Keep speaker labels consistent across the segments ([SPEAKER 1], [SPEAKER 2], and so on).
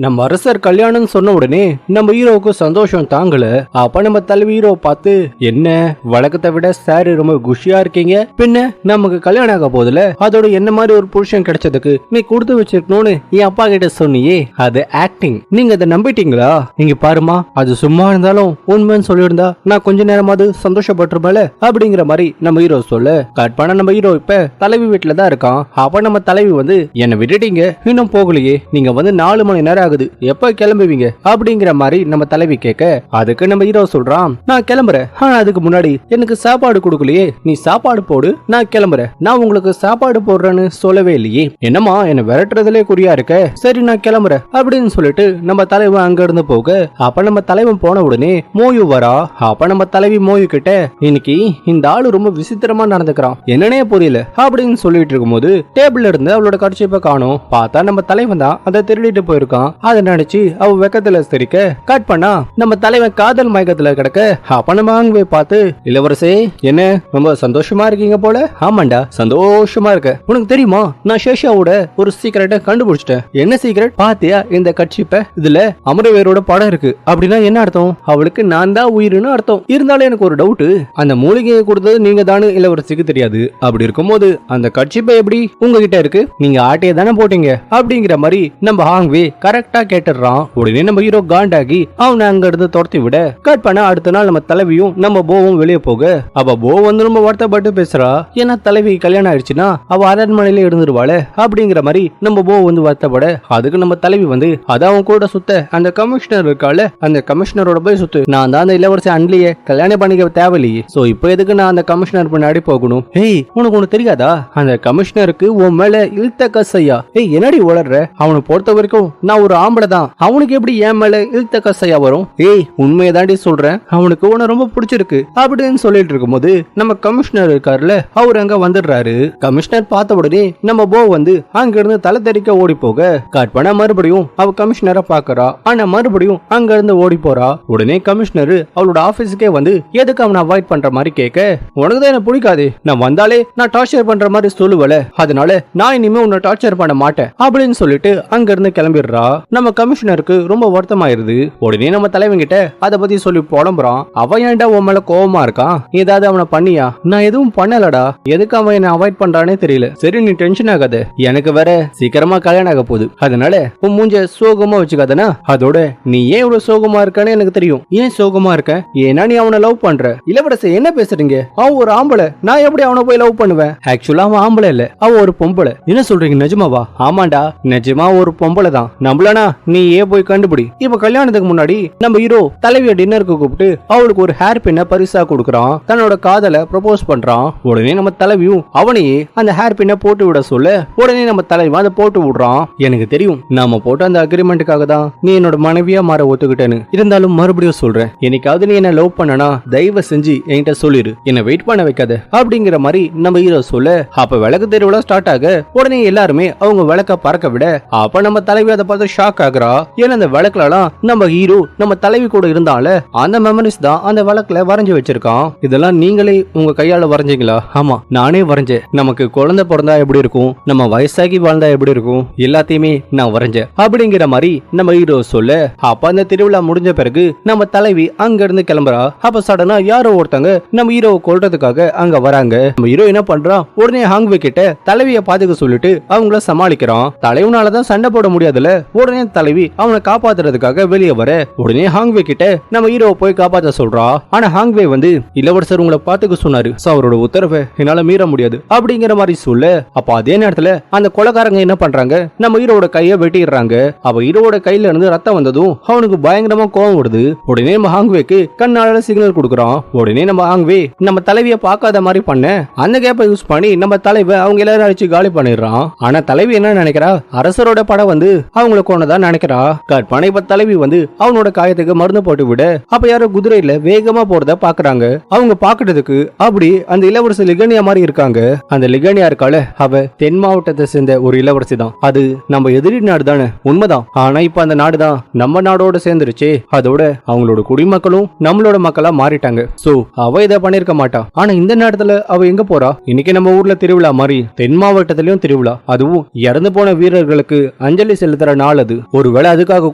[SPEAKER 1] நம்ம அரசர் கல்யாணம் சொன்ன உடனே நம்ம ஹீரோவுக்கு சந்தோஷம் தாங்கல. அப்ப நம்ம தலைவி ஹீரோ பார்த்து, என்ன வழக்கத்தை விட சார் ரொம்ப குஷியா இருக்கீங்க, பின்ன நமக்கு கல்யாணம் ஆக போதுல, அதோட என்ன மாதிரி ஒரு புருஷன் கிடைச்சதுக்கு நீ கொடுத்து வச்சிருக்கணும்னு என் அப்பா கிட்ட சொன்னியே, அது ஆக்டிங். நீங்க அதை நம்பிட்டீங்களா? நீங்க பாருமா, அது சும்மா இருந்தாலும் உண்மைன்னு சொல்லியிருந்தா நான் கொஞ்ச நேரமாவது சந்தோஷப்பட்டிருப்பேல அப்படிங்கிற மாதிரி நம்ம ஹீரோ சொல்ல, கட் பண்ண நம்ம ஹீரோ இப்ப தலைவி வீட்டுல தான் இருக்கான். அப்ப நம்ம தலைவி வந்து, என்ன விட்டுட்டீங்க, இன்னும் போகலையே, நீங்க வந்து 4 மணி நேரம் ஆகுது, எப்ப கிளம்புவீங்க அப்படிங்கிற மாதிரி நம்ம தலைவி கேட்க, அதுக்கு நம்ம ஹீரோ சொல்றான், நான் கிளம்புறேன், ஆனா அதுக்கு முன்னாடி எனக்கு சாப்பாடு கொடுக்கலையே, நீ சாப்பாடு போடு, நான் கிளம்புறேன். நான் உங்களுக்கு சாப்பாடு போடுறேன்னு சொல்லவே இல்லையே, என்னமா என்ன விரட்டுறதுலே குறியா இருக்க, சரி நான் கிளம்புறேன் அப்படின்னு சொல்லிட்டு நம்ம தலைவன் அங்க இருந்து போக, அப்ப நம்ம தலைவன் போன உடனே மோயு வரா. அப்ப நம்ம தலைவி மோயு கிட்ட, இன்னைக்கு இந்த ஆளு ரொம்ப விசித்திரமா நடந்துக்கிறான், என்னன்னே புரியல அப்படின்னு சொல்லிட்டு இருக்கும்போது டேபிள்ல இருந்து அவளோட கர்ச்சீப்பை காணோம். பார்த்தா நம்ம தலைவன் தான் அதை திருடிட்டு போயிருக்கான். அதை நினைச்சு அவ வெக்கத்துல சிரிக்க, கட் பண்ணா நம்ம தலைவன் காதல் மயக்கத்துல கிடக்க. அப்ப நம்ம அங்கே பார்த்து, இளவரசே என்ன ரொம்ப சந்தோஷமா இருக்கீங்க போல. ஆமாண்டா சந்தோஷமா இருக்க. உனக்கு தெரியுமா, நான் சேஷாவோட ஒரு சீக்கிரட்டை கண்டுபிடிச்சிட்டேன். என்ன சீக்கிரட் பாத்தியா? இந்த கட்சிப்ப இதுல அமரவேரோட படம் இருக்கு. அப்படின்னா என்ன அர்த்தம்? அவளுக்கு நான் தான் உயிர்னு அர்த்தம். இருந்தாலும் எனக்கு ஒரு டவுட், அந்த மூலிகையை கொடுத்தது நீங்க தானு இளவரசிக்கு தெரியாது. அப்படி இருக்கும்போது அந்த கட்சிப்பை எப்படி உங்ககிட்ட இருக்கு? நீங்க ஆட்டையை தானே போட்டீங்க அப்படிங்கிற மாதிரி நம்ம ஹாங்வே கரெக்டா கேட்டுறான். உடனே நம்ம ஹீரோ காண்டாகி அவனை அங்க இருந்து துரத்தி விட, கட் பண்ண அடுத்த நாள் நம்ம தலைவியும் நம்ம போவும் வெளியே போக, அவ போ வந்து ரொம்ப வருத்தப்பட்டு பேசுறா. ஏன்னா தலைவி கல்யாணம் ஆயிடுச்சுன்னா அவ அரண்மனையில இருந்துருவாளே அப்படிங்கிற மாதிரி நம்ம போ வந்து வருத்தப்பட, அதுக்கு நம்ம தலைவி வந்து, அதான் அவன் கூட சுத்த அந்த கமிஷனர் இருக்கால, அந்த கமிஷனரோட போய் சுத்து, நான் தான் அந்த இளவரசி அன்லிய கல்யாணம் பண்ணிக்க தேவையில்லையே, சோ இப்போ எதுக்கு நான் அந்த கமிஷனர் பின்னாடி போகணும்? ஏய் உனக்கு ஒண்ணு தெரியாதா, அந்த கமிஷனருக்கு உன் மேல இழுத்த கசையா? ஏய் என்னடி உளர்ற? அவனை பொறுத்த வரைக்கும் நான் ஒரு ஆம்பளை தான், அவனுக்கு எப்படி என் மேல இழுத்த கசையா வரும்? ஏய் உண்மையை தாண்டி சொல்றேன், அவனுக்கு உன்னை ரொம்ப பிடிச்சிருக்கு அப்படின்னு சொல்லிட்டு இருக்கும்போது நம்ம கமிஷனர் இருக்காருல, அவர் அங்க வந்துடுறாரு. கமிஷனர் பார்த்த உடனே நம்ம போ வந்து அங்க இருந்து தலை தெறிக்க ஓடி போக, கட் பண்ண மறுபடியும் அவ கமிஷனரை பாக்குறா. ஆனா மறுபடியும் அங்க இருந்து ஓடி போறா. உடனே கமிஷனர் அவளோட ஆபீஸுக்கே வந்து எதுக்கு அவனை அவாய்ட் பண்ற மாதிரி கேட்க, உனக்கு தான் என்ன பிடிக்காது, நான் வந்தாலே நான் டார்ச்சர் பண்ற மாதிரி சொல்லுவல, அதனால நான் இனிமே உன்னை டார்ச்சர் பண்ண மாட்டேன் அப்படின்னு சொல்லிட்டு அங்க இருந்து கிளம்பிடுறா. நம்ம கமிஷனருக்கு ரொம்ப வருத்தமாயிருது. உடனே நம்ம தலைவன் கிட்ட அத பத்தி சொல்லி புலம்புறான். அவன் ஏன்டா உன் மேல கோவமா இருக்கான், ஏதாவது அவனை பண்ணியா? நான் எதுவும் பண்ணலடா, எதுக்கு அவன் என்ன அவாய்ட் பண்றானே தெரியல. சரி நீ டென்ஷன் ஆகாத, எனக்கு வேற சீக்கிரமா கல்யாணம் ஆக போகுது, அதனால உன் மூஞ்ச சோகமா வச்சுக்காதனா. அதோட நீ ஏன் இவ்வளவு சோகமா இருக்கான்னு எனக்கு தெரியும். ஏன் சோகமா இருக்க? ஏன்னா நீ அவனை லவ் பண்ற. இளவரசி என்ன பேசுறீங்க? அவன் ஒரு ஆம்பளை, நான் எப்படி அவனை போய் லவ் பண்ணுவேன்? ஆக்சுவலா அவன் ஆம்பளை இல்ல, அவன் ஒரு பொம்பளை. என்ன சொல்றீங்க, நிஜமாவா? ஆமாண்டா நிஜமா ஒரு பொம்பளை தான். நம்பலனா நீ ஏன் போய் கண்டுபிடி. இப்ப கல்யாணத்துக்கு முன்னாடி நம்ம ஹீரோ தலைவிய டின்னருக்கு கூப்பிட்டு அவளுக்கு ஒரு ஹேர் பின்ன பரிசா கொடுக்கறான், தன்னோட காதலை ப்ரப்போஸ் பண்றான். உடனே நம்ம தலைவியும் அவனையே அந்த ஹேர் பின்ன போட்டு விட சொல்ல, உடனே நம்ம தலைவன் அதை போட்டு விடுறான். எனக்கு தெரியும் நாம போட்ட அந்த அக்ரிமெண்ட்டுக்காக தான் நீ என்னோட மனைவியா மாற ஒத்துக்கிட்டேன்னு. இருந்தாலும் மறுபடியும் சொல்றேன், என்னைக்காவது நீ என்ன லவ் பண்ணனா தயவு செஞ்சு என்கிட்ட சொல்லிரு, என்ன வெயிட் பண்ண வைக்காத அப்படிங்கிற மாதிரி நம்ம ஹீரோ சொல்ல, அப்ப விளக்கு தெருவுல ஸ்டார்ட் ஆக உடனே எல்லாருமே அவங்க விளக்க பறக்க விட, அப்ப நம்ம தலைவி அதை பார்த்து ஷாக் ஆகுறா. ஏன்னா அந்த விளக்குலாம் நம்ம ஹீரோ நம்ம தலைவி கூட இருந்தால அந்த மெமரிஸ் தான் அந்த விளக்குல வரைஞ்சு வச்சிருக்கான். இதெல்லாம் நீங்களே உங்க கையால வரைஞ்சீங்களா? ஆமா நானே வரைஞ்சேன். நமக்கு குழந்தை பிறந்தா எப்படி இருக்கும், நம்ம வயசாகி வாழ்ந்தா எப்படி இருக்கும், எல்லாத்தையுமே நான் வரைஞ்சேன் அப்படிங்கிற மாதிரி நம்ம ஹீரோ சொல்ல, அப்ப அந்த திருவிழா முடிஞ்ச பிறகு நம்ம தலைவி அங்க இருந்து கிளம்புறா. அப்ப சடனா யாரோ ஒருத்தங்க நம்ம ஹீரோவை கொல்றதுக்காக அங்க வராங்க. நம்ம ஹீரோ என்ன பண்றான், உடனே ஹாங்வே கிட்ட தலைவிய பாத்துக்க சொல்லிட்டு அவங்கள சமாளிக்கிறான். தலைவனாலதான் சண்டை போட முடியாதுல, உடனே தலைவி அவனை காப்பாத்துறதுக்காக வெளியே வர, உடனே ஹாங்வே கிட்ட நம்ம ஹீரோவை போய் காப்பாத்த சொல்றா. ஆனா ஹாங்வே வந்து, இளவரசர் உங்களை பாத்துக்க சொன்னாரு, அவரோட உத்தரவை என்னால மீற முடியாது அப்படிங்கிற மாதிரி சொல்ல, அப்ப அதே நேரத்துல அந்த கொலைகாரங்க என்ன பண்றாங்க, நம்ம ஹீரோட கைய வெட்டிடுறாங்க. அவ ஹீரோட கையில இருந்து ரத்தம் வந்ததும் அவனுக்கு பயங்கரமா கோவம் வருது. உடனே நம்ம ஹாங்வேக்கு கண்ணால சிக்னல் கொடுக்கறான். உடனே நம்ம ஹாங்வே நம்ம தலைவிய பார்க்காத மாதிரி பண்ண, அந்த கேப்பை யூஸ் பண்ணி நம்ம தலைவை அவங்க எல்லாரும் அடிச்சு காலி பண்ணிடுறான். ஆனா தலைவி என்ன நினைக்கிறா, அரசரோட படம் வந்து அவங்கள கொண்டதா நினைக்கிறா. கற்பனை இப்ப தலைவி வந்து அவனோட காயத்துக்கு மருந்து போட்டு விட, அப்ப யாரோ குதிரையில வேகமா போறத பாக்குறாங்க. அவங்க பாக்குறதுக்கு அப்படி அந்த இளவரசி லிகனியா மாதிரி இருக்காங்க. அந்த லிகனியா இருக்கால, அவ தென் மாவட்டத்தை சேர்ந்த ஒரு இளவரசி தான். அது நம்ம எதிரி நாடு தானே, உண்மைதான். ஆனா இப்ப அந்த நாடு தான் நம்ம நாடோட சேர்ந்துருச்சு. அதோட அவங்களோட குடிமக்களும் நம்மளோட மக்களா மாறிட்டாங்க. சோ அவ இதை பண்ணிருக்க மாட்டா. ஆனா இந்த நேரத்துல அவ எங்க போறா? இன்னைக்கு நம்ம ஊர்ல திருவிழா மாதிரி தென் மாவட்டத்திலயும் திருவிழா, அதுவும் இறந்து போன வீரர்களுக்கு அஞ்சலி செலுத்துற நாள். கூடாது, ஒருவேளை அதுக்காக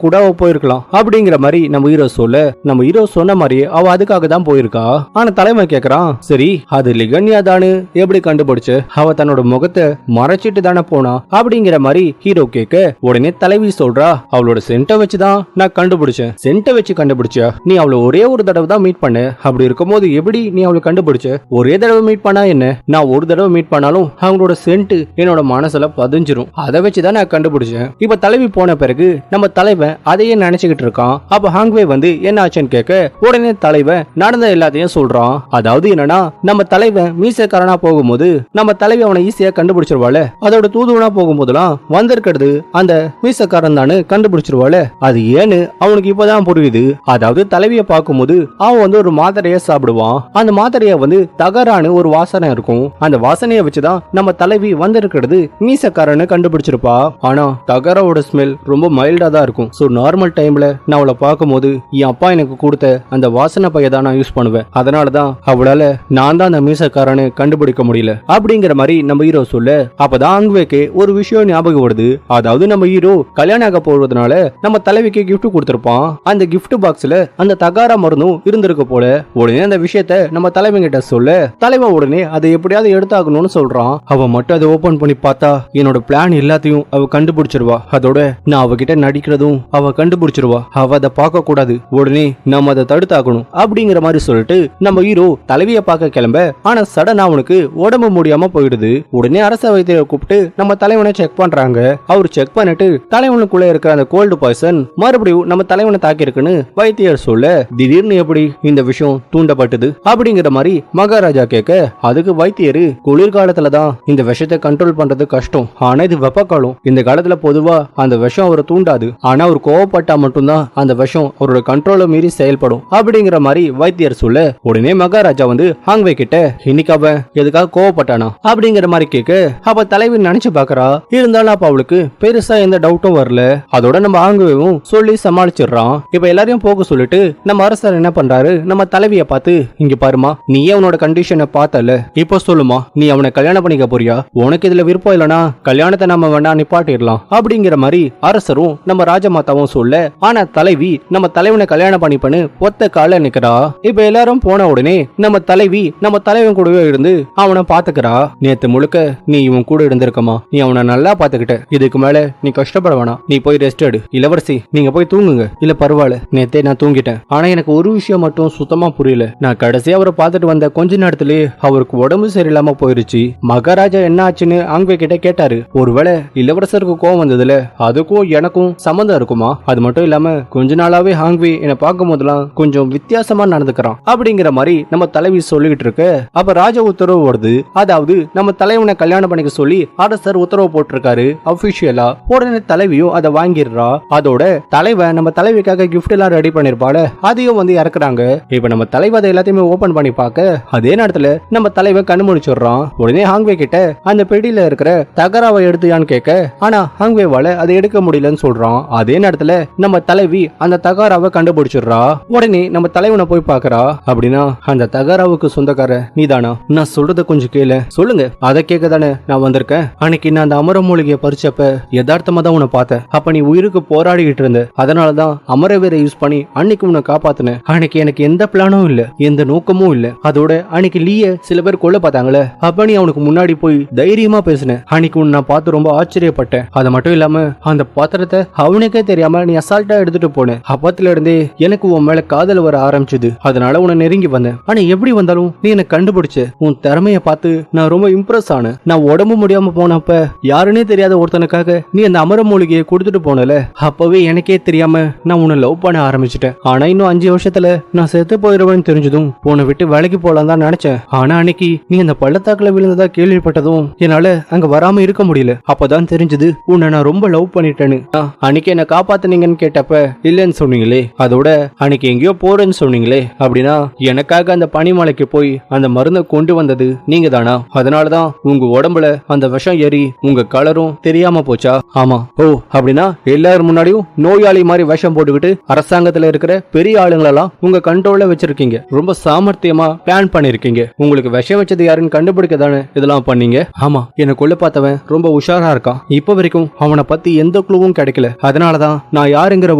[SPEAKER 1] கூட அவ போயிருக்கலாம் அப்படிங்கிற மாதிரி நம்ம ஹீரோ சொல்ல, நம்ம ஹீரோ சொன்ன மாதிரியே அவ அதுக்காக தான் போயிருக்கா. ஆனா தலைவன் கேக்குறான், சரி அது லிகன்யா தானு எப்படி கண்டுபிடிச்ச, அவ தன்னோட முகத்தை மறைச்சிட்டு தானே போனா அப்படிங்கிற மாதிரி ஹீரோ கேட்க, உடனே தலைவி சொல்றா, அவளோட சென்ட்டை வச்சுதான் நான் கண்டுபிடிச்சேன். சென்ட்டை வச்சு கண்டுபிடிச்சா? நீ அவளை ஒரே ஒரு தடவை தான் மீட் பண்ண, அப்படி இருக்கும்போது எப்படி நீ அவளை கண்டுபிடிச்ச? ஒரே தடவை மீட் பண்ணா என்ன, நான் ஒரு தடவை மீட் பண்ணாலும் அவங்களோட சென்ட் என்னோட மனசுல பதிஞ்சிரும், அதை வச்சுதான் நான் கண்டுபிடிச்சேன். இப்ப தலைவி போன பிறகு நம்ம தலைவன் அதையே நினைச்சுக்கிட்டு இருக்கான். அப்ப ஹாங்வே வந்து என்ன ஆச்சுன்னு கேட்க, உடனே தலைவன் நடந்த எல்லாத்தையும் சொல்றான். அதாவது என்னன்னா, நம்ம தலைவன் மீசக்காரனா போகும்போது நம்ம தலைவி அவனை ஈஸியா கண்டுபிடிச்சிருவாள், அதோட தூதுவனா போகும்போதெல்லாம் வந்திருக்கிறது அந்த மீசக்காரன் தானு கண்டுபிடிச்சிருவாள். அது ஏன்னு அவனுக்கு இப்பதான் புரியுது. அதாவது தலைவிய பார்க்கும்போது அவன் வந்து ஒரு மாத்திரைய சாப்பிடுவான், அந்த மாத்திரைய வந்து தகரான்னு ஒரு வாசனை இருக்கும், அந்த வாசனைய வச்சுதான் நம்ம தலைவி வந்திருக்கிறது மீசக்காரன்னு கண்டுபிடிச்சிருப்பா. ஆனா தகரோட ஸ்மெல் ரொம்ப மைல்டா தான் இருக்கும். சோ நார்மல் டைம்ல நான் அவளை பார்க்கும்போது என் அப்பா எனக்கு கொடுத்த அந்த வாசனை பைய தான் நான் யூஸ் பண்ணுவேன், அதனாலதான் அவளால நான் தான் அந்த மீசக்காரன்னு கண்டுபிடிக்க முடியல அப்படிங்கிற மாதிரி நம்ம ஹீரோ சொல்ல, அப்பதான் அங்குவேக்கு ஒரு விஷயம் ஞாபகம் வருது. அதாவது நம்ம ஹீரோ கல்யாணம் ஆக போறதுனால நம்ம தலைவிக்கு கிஃப்ட் கொடுத்திருப்பான், அந்த கிஃப்ட் பாக்ஸ்ல அந்த தகாரா மருந்தும் இருந்திருக்கு போல. உடனே அந்த விஷயத்த நம்ம தலைவன் கிட்ட சொல்ல, தலைவன் உடனே அதை எப்படியாவது எடுத்தாகணும்னு சொல்றான். அவ மட்டும் அதை ஓபன் பண்ணி பார்த்தா என்னோட பிளான் எல்லாத்தையும் அவ கண்டுபிடிச்சிருவா, அதோட நான் அவகிட்ட நடிக்கிறதும் அவ கண்டுபிடிச்சிருவா, அவ அதை பார்க்க கூடாது, உடனே நம்ம அதை தடுத்தாகணும் அப்படிங்கிற மாதிரி சொல்லிட்டு நம்ம ஹீரோ தலைவிய பார்க்க கிளம்ப, ஆனா சடனா அவனுக்கு உடம்பு முடியாம போயிடுது. உடனே அரச வைத்தியரை கூப்பிட்டு நம்ம தலைவனை செக் பண்றாங்க. அவர் செக் பண்ணிட்டு தலைவனுக்குள்ள இருக்கிற அந்த கோல்டு பாய்சன் மறுபடியும் நம்ம தலைவனை தாக்கி இருக்குன்னு வைத்தியர் சொல்ல, திடீர்னு எப்படி இந்த விஷயம் தூண்டப்பட்டது அப்படிங்கிற மாதிரி மகாராஜா கேட்க, அதுக்கு வைத்தியரு, குளிர்காலத்துல தான் இந்த விஷத்தை கண்ட்ரோல் பண்றது கஷ்டம், ஆனா இது வெப்ப காலம், இந்த காலத்துல பொதுவா அந்த விஷம் அவரை தூண்டாது, ஆனா அவர் கோவப்பட்டா மட்டும்தான் அந்த விஷம் அவரோட கண்ட்ரோலை மீறி செயல்படும் அப்படிங்கிற மாதிரி வைத்தியர் சொல்ல, உடனே மகாராஜா வந்து ஹாங்வே கிட்ட, இன்னைக்கு அவன் எதுக்காக கோவப்பட்டானா அப்படிங்கிற மாதிரி கேட்க, அப்ப தலைவி நினைச்சு பாக்குறா. இருந்தாலும் அப்ப அவளுக்கு பெருசா எந்த டவுட்டும் வரல. அதோட நம்ம ஹாங்வேவும் சொல்லி சமாளிச்சிடறான். இப்ப எல்லாரையும் போக சொல்லிட்டு நம்ம அரசர் என்ன பண்றாரு, நம்ம தலைவிய பார்த்து, இங்க பாருமா, நீயே அவனோட கண்டிஷனை பார்த்தல, இப்போ சொல்லுமா, நீ அவனை கல்யாணம் பண்ணிக்க போறியா? உனக்கு இதுல விருப்பம் இல்லனா கல்யாணத்தை நம்ம வேணா நிப்பாட்டிடலாம் அப்படிங்கிற மாதிரி அரசரும் நம்ம ராஜமாதாவும் சொல்ல, ஆனா தலைவி நம்ம தலைவனை கல்யாணம் பண்ணிப்பன்னு ஒத்த கால நிக்கிறா. இப்ப எல்லாரும் போன உடனே நம்ம தலைவி நம்ம தலைவன் கூடவே இருந்து அவனை பாத்துக்கிறா. நேத்து முழுக்க நீ இவன் கூட இருந்திருக்கமா, நீ அவனை நல்லா பாத்துக்கிட்ட, இதுக்கு மேல நீ கஷ்டப்பட வேணாம், நீ போய் ரெஸ்ட் எடு. இளவரசி நீங்க போய் தூங்குங்க. இல்ல பரவாயில்ல, நேத்தே நான் தூங்கிட்டேன், ஆனா எனக்கு ஒரு விஷயம் மட்டும் சுத்தமா புரியல, நான் கடைசியா அவரை பார்த்துட்டு வந்த கொஞ்ச நேரத்திலேயே அவருக்கு உடம்பு சரியில்லாம போயிருச்சு. மகாராஜா என்ன ஆச்சுன்னு அங்க கிட்ட கேட்டாரு. ஒருவேளை இளவரசருக்கு கோவம் வந்ததுல அதுக்கும் எனக்கும் சம்பந்தம் இருக்குமா? அது மட்டும் இல்லாம கொஞ்ச நாளாவே ஹாங்வி என்ன பார்க்கும் போதெல்லாம் கொஞ்சம் வித்தியாசமா நடந்துக்கிறான் அப்படிங்கிற மாதிரி நம்ம தலைவி சொல்லிட்டு இருக்க, அப்ப ராஜ உத்தரவு வருது. அதாவது நம்ம தலைவனை கல்யாணம் பண்ணிக்க சொல்லி அரசர் உத்தரவு போட்டிருக்காரு அபிஷியலா. உடனே தலைவியும் அதை வாங்கிடுறா. அதோட தலைவன் நம்ம தலைவிக்காக கிஃப்ட் எல்லாம் ரெடி பண்ணிருப்பால, அதையும் வந்து இறக்குறாங்க. இப்ப நம்ம தலைவர் அதை எல்லாத்தையுமே ஓபன் பண்ணி பார்க்க, அதே நேரத்துல நம்ம தலைவன் கண்ணு முடிச்சிடுறான். உடனே ஹாங்வே கிட்ட அந்த பெட்டியில இருக்கிற தகராவை எடுத்துயான்னு கேட்க, ஆனா ஹாங்வேவால அதை எடுக்க முடியலன்னு சொல்றான். அதே நேரத்துல நம்ம தலைவி அந்த தகராவை கண்டுபிடிச்சிடுறா. உடனே நம்ம தலைவனை போய் பாக்குறா. அப்படின்னா அந்த தகராவுக்கு சொந்தக்கார நீதானா? நான் சொல்றத கொஞ்சம் கேளு. சொல்லுங்க. அதை கேட்க தானே நான் வந்திருக்கேன். அன்னைக்கு நான் அந்த அமர மூலிகையை பறிச்சப்ப யதார்த்தமா தான் உன்னை பார்த்தேன். அப்ப நீ உயிருக்கு போராடிக்கிட்டு இருந்த, அதனாலதான் அமரவீரை யூஸ் பண்ணி அன்னைக்கு உன்னை காப்பாத்தினேன். அன்னைக்கு எனக்கு எந்த பிளானும் இல்ல, எந்த நோக்கமும் இல்ல. அதோட அன்னைக்கு லீய சில பேர் கொல்ல பார்த்தாங்களே, அப்ப நீ அவனுக்கு முன்னாடி போய் தைரியமா பேசின. அன்னைக்கு உன்னை நான் பார்த்து ரொம்ப ஆச்சரியப்பட்டேன். அது மட்டும் இல்லாம அந்த பாத்திரத்தை அவனுக்கே தெரியாம நீ அசால்ட்டா எடுத்துட்டு போன. அப்பத்துல இருந்தே எனக்கு உன் மேல காதல் வர ஆரம்பிச்சது. அதனால உன்னை நெருங்கி வந்தேன். ஆனா எப்படி வந்தாலும் நீ என்ன கண்டுபிடிச்ச. உன் திறமைய பார்த்து நான் ரொம்ப இம்ப்ரெஸ் ஆனேன். நான் உடம்பு முடியாம போனப்ப யாருன்னே தெரியாத ஒருத்தனுக்காக நீ அந்த அமர மூலிகையை கொடுத்துட்டு போனல, அப்பவே எனக்கே தெரியாம நான் உன்னை லவ் பண்ண ஆரம்பிச்சிட்டேன். ஆனா இன்னும் 5 வருஷத்துல நான் செத்து போயிருவேன்னு தெரிஞ்சதும் உன்னை விட்டு வேலைக்கு போலாம் தான் நினைச்சேன். ஆனா அன்னைக்கு நீ அந்த பள்ளத்தாக்குல விழுந்ததா கேள்விப்பட்டதும் என்னால அங்க வராம இருக்க முடியல. அப்பதான் தெரிஞ்சது உன்னை நான் ரொம்ப லவ் பண்ணிட்டேன்னு. அன்னைக்கு என்ன காப்பாத்துனீங்கன்னு கேட்டப்ப இல்லன்னு சொன்னீங்களே, அதோட அன்னைக்கு எங்கேயோ போறேன்னு சொன்னீங்களே, அப்படின்னா எனக்காக அந்த பனிமலைக்கு போய் அந்த மருந்தை கொண்டு வந்தது நீங்க தானா? அதனாலதான் உங்க உடம்புல அந்த விஷம் ஏறி உங்க கலரும் தெரியாம போச்சா? ஆமா. ஓ, அப்படின்னா எல்லாரும் முன்னாடியும் நோயாளி மாதிரி விஷம் போட்டுக்கிட்டு அரசாங்கத்துல இருக்கிற பெரிய ஆளுங்களெல்லாம் உங்க கண்ட்ரோல்ல வச்சிருக்கீங்க. ரொம்ப சாமர்த்தியமா பிளான் பண்ணிருக்கீங்க. உங்களுக்கு விஷம் வச்சது யாருன்னு கண்டுபிடிக்க தானே இதெல்லாம் பண்ணீங்க. ஆமா, என்ன கொல்ல பார்த்தவன் ரொம்ப உஷாரா இருக்கான். இப்ப வரைக்கும் அவனை பத்தி எந்த குழுவும் எதுவும் கிடைக்கல. அதனாலதான் நான் யாருங்கிற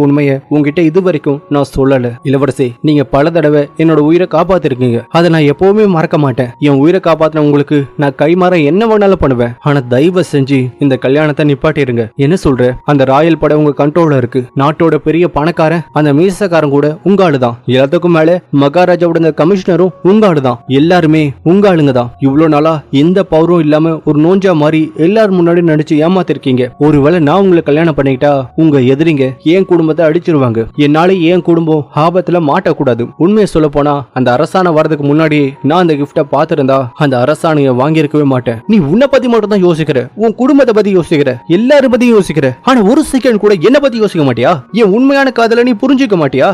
[SPEAKER 1] உண்மையை உங்ககிட்ட இது வரைக்கும் நான் சொல்லல. இளவரசி, நீங்க பல தடவை என்னோட உயிரை காப்பாத்திருக்கீங்க. அதை நான் எப்பவுமே மறக்க மாட்டேன். என் உயிரை காப்பாத்தின உங்களுக்கு நான் கைமாற என்ன வேணாலும் பண்ணுவேன். ஆனா தயவு செஞ்சு இந்த கல்யாணத்தை நிப்பாட்டிருங்க. என்ன சொல்ற? அந்த ராயல் படை உங்க கண்ட்ரோல்ல இருக்கு. நாட்டோட பெரிய பணக்காரன் அந்த மீசக்காரன் கூட உங்க ஆளுதான். எல்லாத்துக்கும் மேல மகாராஜாவோட கமிஷனரும் உங்க ஆளுதான். எல்லாருமே உங்க ஆளுங்க தான். இவ்வளவு நாளா எந்த பவரும் இல்லாம ஒரு நோஞ்சா மாதிரி எல்லாரும் முன்னாடி நடிச்சு ஏமாத்திருக்கீங்க. ஒருவேளை நான் உங்களை கல்யாணம் பண்ணிக்கிட்டா உங்க எதிரிங்க என் குடும்பத்தை அடிச்சிருவாங்க. என்னால என் குடும்பம் ஆபத்துல மாட்டக்கூடாது. உண்மையை சொல்ல போனா அந்த அரசாணை வரதுக்கு முன்னாடி நான் அந்த கிஃப்ட பாத்திருந்தா அந்த அரசாணையை வாங்கியிருக்கவே மாட்டேன். நீ உன்னை பத்தி மட்டும் தான் யோசிக்கிற, உன் குடும்பத்தை பத்தி யோசிக்கிற, எல்லாரும் பத்தி யோசிக்கிற. ஆனா ஒரு செகண்ட் கூட என்ன பத்தி யோசிக்க மாட்டியா? என் உண்மையான காதலை நீ புரிஞ்சுக்க மாட்டியா?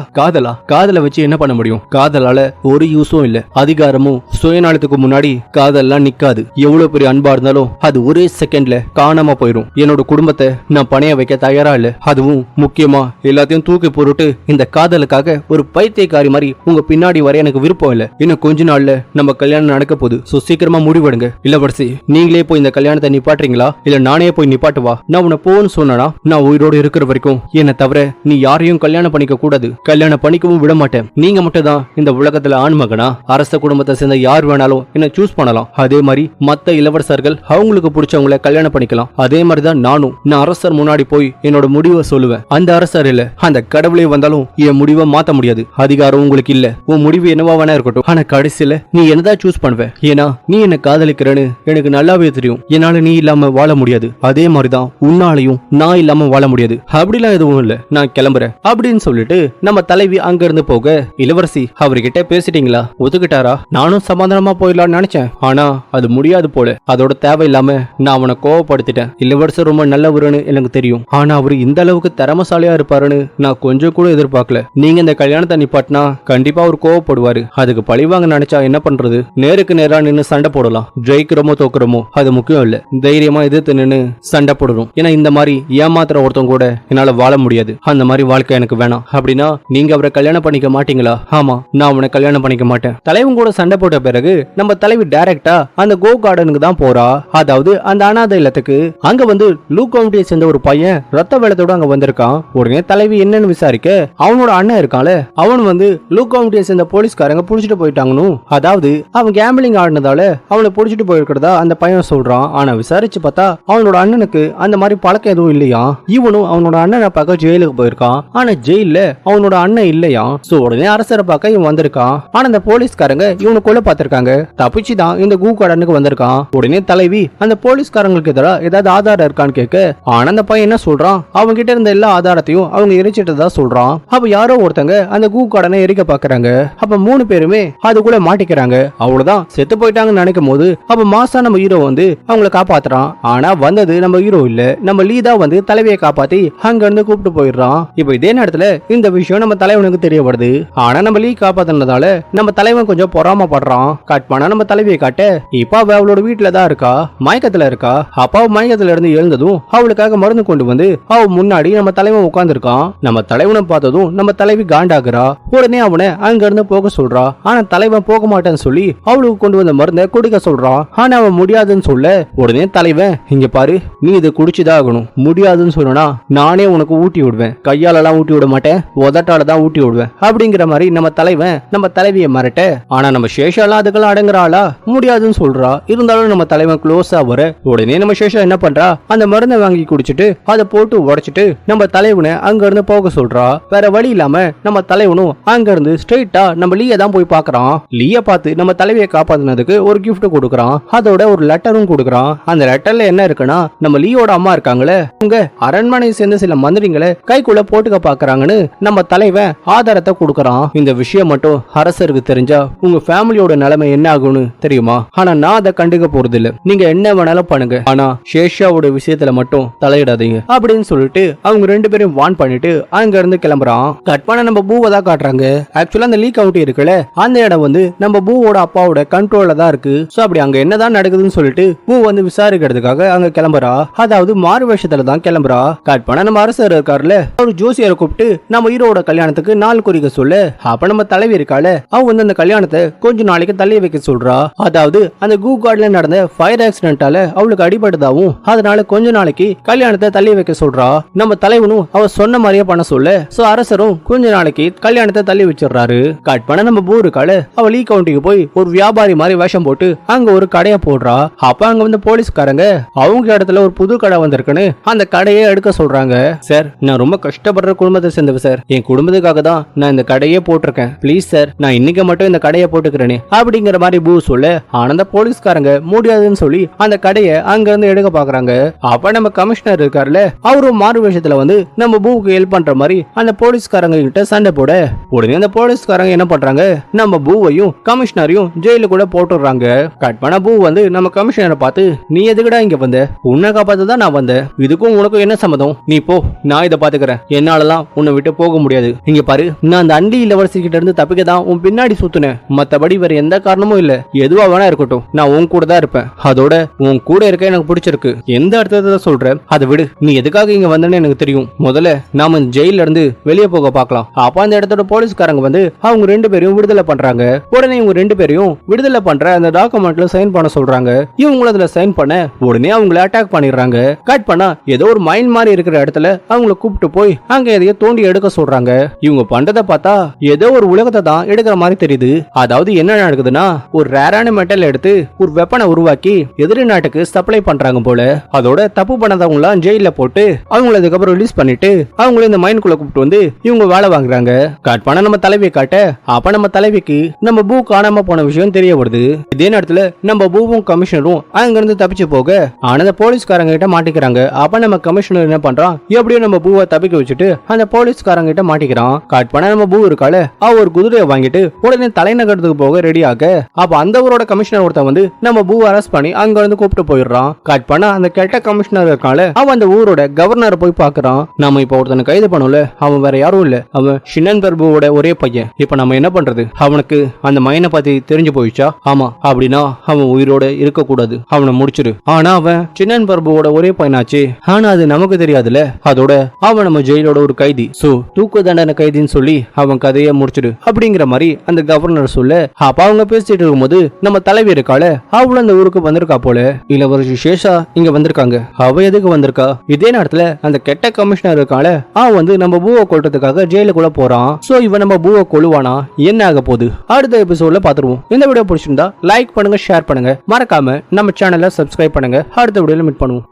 [SPEAKER 1] காதலை வச்சு என்ன பண்ண முடியும்? காதலால ஒரு யூஸும் இல்ல. அதிகாரமும் சுயநலத்துக்கு முன்னாடி காதல்லாம் நிக்காது. எவ்வளவு பெரிய அன்பா இருந்தாலும் அது ஒரே செகண்ட்ல காணாம போயிடும். என்னோட குடும்பத்தை நான் பணைய வைக்க தயாரா இல்ல. அதுவும் முக்கியமா எல்லாத்தையும் தூக்கி போட்டுட்டு இந்த காதலுக்காக ஒரு பைத்தியக்காரி மாதிரி உங்க பின்னாடி வர எனக்கு விருப்பம் இல்ல. இன்னும் கொஞ்ச நாள்ல நம்ம கல்யாணம் நடக்க போகுது. சீக்கிரமா முடிவெடுங்க. இளவரசி, நீங்களே போய் இந்த கல்யாணத்தை நிப்பாட்டுறீங்களா இல்ல நானே போய் நிப்பாட்டுவா? நான் உன்னை போன்னு சொன்னா நான் உயிரோடு இருக்கிற வரைக்கும் என்ன தவிர நீ யாரையும் கல்யாணம் பண்ணிக்க கூடாது. கல்யாணம் பண்ணிக்கவும் விட மாட்டேன். நீங்க மட்டும் தான் இந்த உலகத்துல ஆண்மகனா. அரச குடும்பத்தை சேர்ந்த யார் வேணாலும் என்ன சூஸ் பண்ணலாம். அதே மாதிரி மத்த இளவரசர்கள் அவங்களுக்கு பிடிச்சவங்களை கல்யாணம் பண்ணிக்கலாம். அதே மாதிரிதான் நானும். நான் அரசர் முன்னாடி போய் என்னோட முடிவை சொல்லுவேன். அந்த அரசர் இல்ல அந்த கடவுளே வந்தாலும் என் முடிவை மாத்த முடியாது. அதிகாரம் உங்களுக்கு இல்ல. உன் முடிவு என்னவா வேணா இருக்கட்டும். ஆனா கடைசியில நீ என்னதான் சூஸ் பண்ணுவ. ஏன்னா நீ என்ன காதலிக்கிறேன்னு எனக்கு நல்லாவே தெரியும். என்னால நீ இல்லாம வாழ முடியாது. அதே மாதிரிதான் உன்னாலையும் நான் இல்லாம வாழ முடியாது. அப்படிலாம் எதுவும் இல்ல, நான் கிளம்புறேன் அப்படின்னு சொல்லிட்டு நம்ம தலைவி அங்க இருந்து போக, இளவரசி அவர்கிட்ட பேசிட்டீங்களா? ஒத்துக்கிட்டாரா? நானும் சமாதானமா போயிடலாம்னு நினைச்சேன். ஆனா அது முடியாது போல. அதோட தேவையில்லாம நான் அவனை கோவப்படுத்திட்டேன். இளவரசர் ரொம்ப நல்லவருன்னு எனக்கு தெரியும். ஆனா அவரு இந்த அளவுக்கு திறமசாலியா இருப்பாருன்னு நான் கொஞ்சம் கூட எதிர்பார்க்கல. நீங்க இந்த கல்யாணத்தை நிப்பாட்டினா கண்டிப்பா அவர் கோவப்படுவாரு. அதுக்கு பழிவாங்க நினைச்சா என்ன பண்றது? நேருக்கு நேரா நின்னு சண்டை போடலாம். ஜெயிக்கிறோமோ தோக்குறோமோ அது முக்கியம் இல்ல. தைரியமா எதிர்த்து நின்னு சண்டை போடணும். ஏன்னா இந்த மாதிரி ஏமாத்துற ஒருத்தன் கூட என்னால வாழ முடியாது. அந்த மாதிரி வாழ்க்கை எனக்கு வேணாம். அப்படின்னா நீங்க அவரை கல்யாணம் பண்ணிக்க மாட்டீங்களா? ஆமா, நான் அவனை கல்யாணம் பண்ணிக்க மாட்டேன். தலைவன் கூட சண்டை போட்ட பிறகு நம்ம தலைவி டைரக்டா அந்த கோ கார்டனுக்கு தான் போறா. அதாவது அந்த அனாதை இல்லத்துக்கு. அங்க வந்து லூக் கவுண்டியை சேர்ந்த ஒரு பையன் ரத்த வெள்ளத்தோட அங்க வந்திருக்கான். உடனே தலைவி என்னன்னு விசாரிக்க அவனோட அண்ணன் இருக்கான்ல, அவன் வந்து லூக் கவுண்டியை சேர்ந்த போலீஸ்காரங்க புடிச்சிட்டு போயிட்டாங்கன்னு. அதாவது அவன் கேம்பிளிங் ஆடினதால அவனை புடிச்சிட்டு போயிருக்கிறதா அந்த பையன் சொல்றான். ஆனா விசாரிச்சு பார்த்தா அவனோட அண்ணனுக்கு அந்த மாதிரி பழக்கம் எதுவும் இல்லையா. இவனும் அவனோட அண்ணனை பார்க்க ஜெயிலுக்கு போயிருக்கான். ஆனா ஜெயில அவனோட அண்ணன் இல்லையா. சோ உடனே அரசரை பார்க்க இவன் வந்திருக்கான். ஆனா அந்த போலீஸ்காரங்க இவனை கொலை பார்த்திருக்காங்க. தப்பிச்சுதான் இந்த கூ கார்டனுக்கு வந்திருக்கான். உடனே தலைவி அந்த போலீஸ்காரங்களுக்கு எதிராக ஏதாவது ஆதாரம் இருக்கான்னு கேட்க, ஆனா அந்த பையன் என்ன சொல்றான், அவங்க கிட்ட இருந்த எல்லா ஆதாரத்தையும் அவங்க எரிச்சிட்டதா சொல்றான். அப்ப யாரோ ஒருத்தங்க அந்த கூ கார்டனை எரிக்க பாக்குறாங்க. அப்ப 3 பேருமே அதுக்குள்ள மாட்டிக்கிறாங்க. அவ்வளவுதான், செத்து போயிட்டாங்கன்னு நினைக்கும் போது அப்ப மாசா நம்ம ஹீரோ வந்து அவங்களை காப்பாத்துறான். ஆனா வந்தது நம்ம ஹீரோ இல்ல, நம்ம லீதா வந்து தலைவியை காப்பாத்தி அங்க இருந்து கூப்பிட்டு போயிடுறான். இப்ப இதே நேரத்துல இந்த விஷயம் நம்ம தலைவனுக்கு தெரிய வருது. ஆனா நம்ம லீ காப்பாத்தினதால நம்ம தலைவன் கொஞ்சம் பொறாமப்படுறான். கட் பண்ணா நம்ம தலைவியை காட்ட இப்ப அவ அவளோட வீட்டுல தான் இருக்கா, மயக்கத்துல இருக்கா. அப்பா மயக்கத்துல இருந்து எழுந்ததும் அவளுக்காக மருந்து கொண்டு வந்து அவ முன்னாடி நம்ம தலைவன் உட்கார்ந்து இருக்கான். நம்ம தலைவனை பார்த்ததும் நம்ம தலைவி காண்டாகிறா. உடனே அவனை அங்க இருந்து போக சொல்றா. ஆனா தலைவன் போக மாட்டேன்னு சொல்லி அவளுக்கு கொண்டு வந்த மருந்தை குடிக்க சொல்றான். ஆனா அவன் முடியாதுன்னு சொல்ல, உடனே தலைவன் இங்க பாரு, நீ இதை குடிச்சுதான் ஆகணும். முடியாதுன்னு சொன்னா நானே உனக்கு ஊட்டி விடுவேன். கையால எல்லாம் ஊட்டி விட மாட்டேன், உதட்டால தான் ஊட்டி விடுவேன் அப்படிங்கிற மாதிரி நம்ம தலைவன் நம்ம தலைவியை மிரட்ட. ஆனா நம்ம சேஷாலாம் அதுக்கெல்லாம் அடங்குறாளா? முடியாதுன்னு சொல்றா. இருந்தாலும் நம்ம தலைவன் க்ளோஸா வர, உடனே நம்ம சேஷா என்ன பண்றா, அந்த மருந்தை வாங்கி குடிச்சிட்டு அதை போட்டு உடைச்சிட்டு நம்ம தலைவனை அங்க இருந்து போக சொல்றா. வேற வழி இல்லாம நம்ம தலைவனும் அங்க இருந்து ஸ்ட்ரெயிட்டா நம்ம லீய தான் போய் பாக்குறான். லீய பார்த்து நம்ம தலைவியை காப்பாத்தினதுக்கு ஒரு கிஃப்ட் கொடுக்கறான். அதோட ஒரு லெட்டரும் கொடுக்கறான். அந்த லெட்டர்ல என்ன இருக்குன்னா, நம்ம லீயோட அம்மா இருக்காங்களே, அவங்க அரண்மனை சேர்ந்த சில மந்திரிங்களை கைக்குள்ள போட்டுக்க பாக்குறாங்கன்னு நம்ம தலைவன் ஆதாரத்தை கொடுக்கறான். இந்த விஷயம் மட்டும் அரசருக்கு தெரிஞ்சா உங்க ஃபேமிலியோட நிலைமை என்ன ஆகும்னு தெரியுமா? ஆனா நான் அதை கண்டுக்க போறது இல்ல. நீங்க என்ன வேணாலும் பண்ணுங்க, ஆனா சேஷாவோட விஷயத்துல மட்டும் தலையிடாதீங்க அப்படின்னு சொல்லிட்டு அவங்க 2 பேரும் வான் பண்ணிட்டு அங்க இருந்து கிளம்புறான். கட் பண்ண நம்ம பூவை தான் காட்டுறாங்க. ஆக்சுவலா அந்த லீக் அவுட் இருக்குல்ல, அந்த இடம் வந்து நம்ம பூவோட அப்பாவோட கண்ட்ரோல்ல தான் இருக்கு. சோ அப்படி அங்க என்னதான் நடக்குதுன்னு சொல்லிட்டு பூ வந்து விசாரிக்கிறதுக்காக அங்க கிளம்புறா. அதாவது மாறு வேஷத்துல தான் கிளம்புறா. கட் பண்ண நம்ம அரசர் இருக்காருல, ஒரு ஜோசியரை கூப்பிட்டு நம்ம ஹீரோட கல்யாணத்துக்கு நாள் குறிக்க சொல்ல, அப்ப நம்ம தலைவி இருக்கால, அவ வந்து அந்த கல்யாணத்தை கொஞ்ச நாளைக்கு தள்ளி வைக்க சொல்றா. அதாவது அந்த கூ கார்ட்ல நடந்த ஃபயர் ஆக்சிடென்ட்டால அவளுக்கு அடிபட்டதாவும், அதனால கொஞ்ச நாளைக்கு கல்யாணத்தை தள்ளி தள்ளி வைக்க சொல்றா. நம்ம தலைவனும் அவ சொன்ன மாதிரியே பண்ண சொல்ல சோ அரசரும் கொஞ்ச நாளைக்கு கல்யாணத்தை தள்ளி வச்சிடறாரு. கட் பண்ண நம்ம பூ இருக்கால அவ லீ கவுண்டிக்கு போய் ஒரு வியாபாரி மாதிரி வேஷம் போட்டு அங்க ஒரு கடையை போடுறா. அப்ப அங்க வந்து போலீஸ்காரங்க அவங்க இடத்துல ஒரு புது கடை வந்திருக்குன்னு அந்த கடையை எடுக்க சொல்றாங்க. சார், நான் ரொம்ப கஷ்டப்படுற குடும்பத்தை சேர்ந்தவ சார். என் குடும்பத்துக்காக தான் நான் இந்த கடையே போட்டிருக்கேன். ப்ளீஸ் சார், நான் இன்னைக்கு மட்டும் இந்த கடையை போட்டுக்கிறேனே அப்படிங்கிற மாதிரி பூ சொல்ல ஆனந்த போலீஸ்காரங்க முடியாதுன்னு சொல்லி அந்த கடையை அங்க இருந்து எடுக்க பாக்குறாங்க. அப்ப நம்ம கமிஷனர் இருக்காருல்ல அவரும் மாறு விஷயத்துல வந்து நம்ம பூவுக்கு ஹெல்ப் பண்ற மாதிரி அந்த போலீஸ்காரங்க கிட்ட சண்டை போட உடனே அந்த போலீஸ்காரங்க என்ன பண்றாங்க, நம்ம பூவையும் கமிஷனரையும் ஜெயில கூட போட்டுறாங்க. கட் பண்ண பூ வந்து நம்ம கமிஷனரை பார்த்து, நீ எதுக்குடா இங்க வந்த? உன்னை காப்பாத்த தான் நான் வந்தேன். இதுக்கும் உனக்கும் என்ன சம்மதம்? நீ போ, நான் இதை பாத்துக்கிறேன். என்னாலலாம் உன்னை விட்டு போக முடியாது. இங்க பாரு, நான் அந்த அண்டி இளவரசி கிட்ட இருந்து தப்பிக்க தான் உன் பின்னாடி சுத்துனேன். மத்தபடி வேற எந்த காரணமும் இல்ல. எதுவா வேணா இருக்கட்டும், நான் உன் கூட தான் இருப்பேன். அதோட உன் கூட இருக்க எனக்கு பிடிச்சிருக்கு. எந்த அர்த்தத்தை சொல்ற அதை விடு. நீ எதுக்காக இங்க வந்தேன்னு எனக்கு தெரியும். முதல்ல நாம ஜெயில இருந்து வெளியே போக பார்க்கலாம். அப்ப அந்த இடத்தோட போலீஸ்காரங்க வந்து அவங்க ரெண்டு பேரையும் விடுதலை பண்றாங்க. உடனே இவங்க ரெண்டு பேரையும் விடுதலை பண்ற அந்த டாக்குமெண்ட்ல சைன் பண்ண சொல்றாங்க. இவங்களும் அதுல சைன் பண்ண உடனே அவங்கள அட்டாக் பண்ணிடுறாங்க. கட் பண்ணா ஏதோ ஒரு மைண்ட் மாதிரி இருக்கிற இடத்துல அவங்கள கூப்பிட்டு போய் அங்க எதையோ தோண்டி எடுக்க சொல்றாங்க. இவங்க பண்றதை பார்த்தா ஏதோ ஒரு உலகத்தை தான் எடுக்கிற மாதிரி தெரியுது. அதாவது என்ன நடக்குதுன்னா, ஒரு ரேரான மெட்டல் எடுத்து ஒரு வெப்பனை உருவாக்கி எதிரி நாட்டுக்கு சப்ளை பண்றாங்க போல. அதோட தப்பு பண்ணதவங்களாம் ஜெயில போட்டு அவங்கள அதுக்கப்புறம் ரிலீஸ் பண்ணிட்டு அவங்கள இந்த மைண்ட்குள்ள கூப்பிட்டு வந்து இவங்க வேலை வாங்குறாங்க. கட் பண்ண நம்ம தலைவியை காட்ட அப்ப நம்ம தலைவிக்கு நம்ம பூ காணாம போன விஷயம் தெரிய வருது. இதே நேரத்துல நம்ம பூவும் கமிஷனரும் அங்க இருந்து தப்பிச்சு போக ஆனந்த போலீஸ்காரங்க கிட்ட மாட்டிக்கிறாங்க. அப்ப நம்ம கமிஷனர் என்ன பண்றான், எப்படியும் நம்ம பூவை தப்பிக்க வச்சுட்டு அந்த போலீஸ்காரங்க கிட்ட மாட்டிக்கிறான். கட் பண்ண நம்ம பூ இருக்கால அவ ஒரு குதிரையை வாங்கிட்டு உடனே தலைநகரத்துக்கு போக ரெடி ஆக அப்ப அந்த ஊரோட கமிஷனர் ஒருத்தன் வந்து நம்ம பூ அரெஸ்ட் பண்ணி அங்க இருந்து கூப்பிட்டு போயிடுறான். கட் பண்ண அந்த கெட்ட கமிஷனர் இருக்கால அவன் அந்த ஊரோட கவர்னரை போய் பாக்குறான். நம்ம இப்ப ஒருத்தனை கைது பண்ணல, அவன் வேற யாரும் இல்ல, அவன் ஷின்னன் பிரபுவோட ஒரே பையன். இப்ப நம்ம என்ன பண்றது? அவனுக்கு அந்த மைனை பத்தி தெரிஞ்சு போயிடுச்சா? ஆமா, அப்படின்னா அவன் உயிரோட இருக்க கூடாது, அவனை முடிச்சிரு. ஆனா அவன் சின்னன் பிரபுவோட ஒரே பையனாச்சு. ஆனா அது நமக்கு தெரியாதுல. அதோட அவன் நம்ம ஜெயிலோட ஒரு கைதி, சோ தூக்கு தண்டனை கைதின்னு சொல்லி அவன் கதையை முடிச்சிடு அப்படிங்கிற மாதிரி அந்த கவர்னர் சொல்ல அப்ப அவங்க பேசிட்டு இருக்கும்போது நம்ம தலைவி இருக்கால அவளும் அந்த ஊருக்கு வந்திருக்கா போல. இளவரசி சேஷா இங்க வந்திருக்காங்க. அவ எதுக்கு வந்திருக்கா? இதே நேரத்துல அந்த கெட்ட கமிஷனர் இருக்கால அவன் வந்து நம்ம பூவை கொல்றதுக்காக ஜெயிலுக்குள்ள போறான். சோ இவன் நம்ம பூவை கொல்லுவானா? என்ன ஆக போகுது அடுத்த எபிசோட்ல பாத்துருவோம். இந்த வீடியோ பிடிச்சிருந்தா லைக் பண்ணுங்க, ஷேர் பண்ணுங்க, மறக்காம நம்ம சேனலை சப்ஸ்கிரைப் பண்ணுங்க. அடுத்த வீடியோல மீட் பண்ணுவோம்.